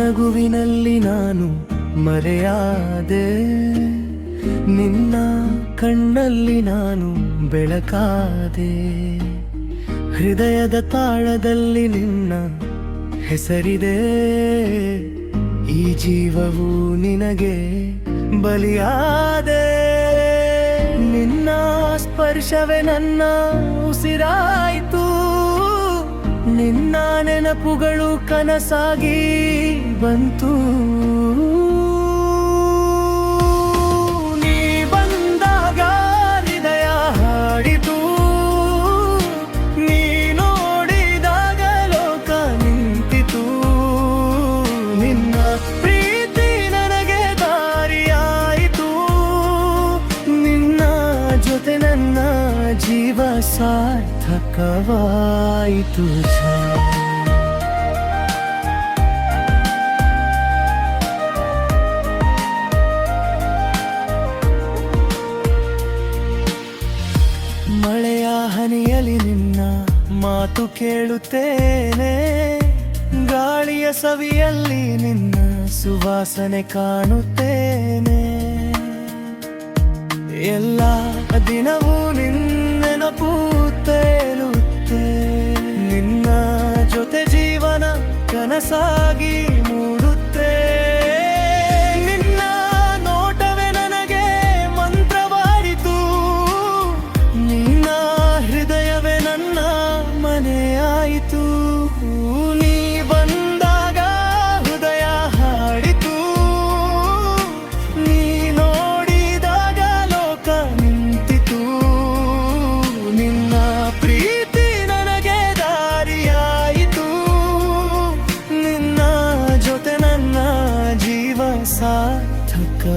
ನಗುವಿನಲ್ಲಿ ನಾನು ಮರೆಯಾದೆ, ನಿನ್ನ ಕಣ್ಣಲ್ಲಿ ನಾನು ಬೆಳಕಾದೆ. ಹೃದಯದ ತಾಳದಲ್ಲಿ ನಿನ್ನ ಹೆಸರಿದೆ, ಈ ಜೀವವು ನಿನಗೆ ಬಲಿಯಾದೆ. ನಿನ್ನ ಸ್ಪರ್ಶವೇ ನನ್ನ ಉಸಿರಾಯಿತು, ನಿನ್ನ ನೆನಪುಗಳು ಕನಸಾಗಿ ಬಂತು. ನೀ ಬಂದಾಗ ಹೃದಯ ಹಾಡಿತು, ನೀ ನೋಡಿದಾಗ ಲೋಕ ನಿಂತಿತು. ನಿನ್ನ ಪ್ರೀತಿ ನನಗೆ ದಾರಿಯಾಯಿತು, ನಿನ್ನ ಜೊತೆ ನನ್ನ ಜೀವ ಸಾರ್ಥಕವಾಯಿತು. ಮಳೆಯ ಹನಿಯಲಿ ನಿನ್ನ ಮಾತು ಕೇಳುತ್ತೇನೆ, ಗಾಳಿಯ ಸವಿಯಲ್ಲಿ ನಿನ್ನ ಸುವಾಸನೆ ಕಾಣುತ್ತೇನೆ. ಎಲ್ಲ ದಿನವೂ ನಿನ್ನೆನಪು ತೇಲುತ್ತೆ, ನಿನ್ನ ಜೊತೆ ಜೀವನ ಕನಸಾಗಿ ಮೂಡುತ್ತೆ. ನಿನ್ನ ನೋಟವೇ ನನಗೆ ಮಂತ್ರವಾಯಿತು, ನಿನ್ನ ಹೃದಯವೇ ನನ್ನ ಮನೆಯಾಯಿತು. ನೀ ಬಂದಾಗ ಹೃದಯ ಹಾಡಿತು, ನೀ ನೋಡಿದಾಗ ಲೋಕ ನಿಂತಿತು. ನಿನ್ನ ಪ್ರೀತಿ ನನಗೆ ದಾರಿಯಾಯಿತು, ನಿನ್ನ ಜೊತೆ ನನ್ನ ಜೀವ ಸಾರ್ಥಕವಾಯಿತು.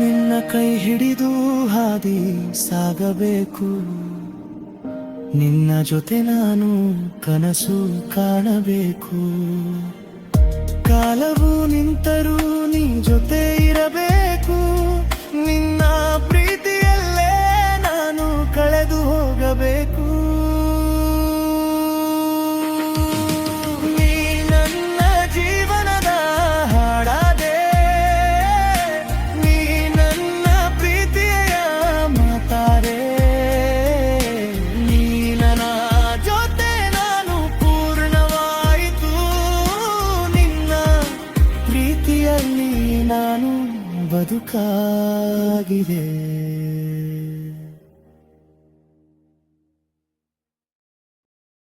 ನಿನ್ನ ಕೈ ಹಿಡಿದು ಹಾದಿ ಸಾಗಬೇಕು, ನಿನ್ನ ಜೊತೆ ನಾನು ಕನಸು ಕಾಣಬೇಕು. ಕಾಲವು ನಿಂತರೂ ನೀ ಜೊತೆ ಇರಬೇಕು, ನಿನ್ನ ಪ್ರೀತಿಯಲ್ಲೇ ನಾನು ಕಳೆದು ಹೋಗಬೇಕು. ನೀ ನನ್ನ ಜೀವನದ ಹಾಡಾದೆ, ನೀ ನನ್ನ ಪ್ರೀತಿಯ ಮಾತಾರೆ. ನೀ ನನ್ನ ಜೊತೆ ನಾನು ಪೂರ್ಣವಾಯಿತು, ನಿನ್ನ ಪ್ರೀತಿಯಲ್ಲಿ ನಾನು ಬದುಕಾಗಿದೆ.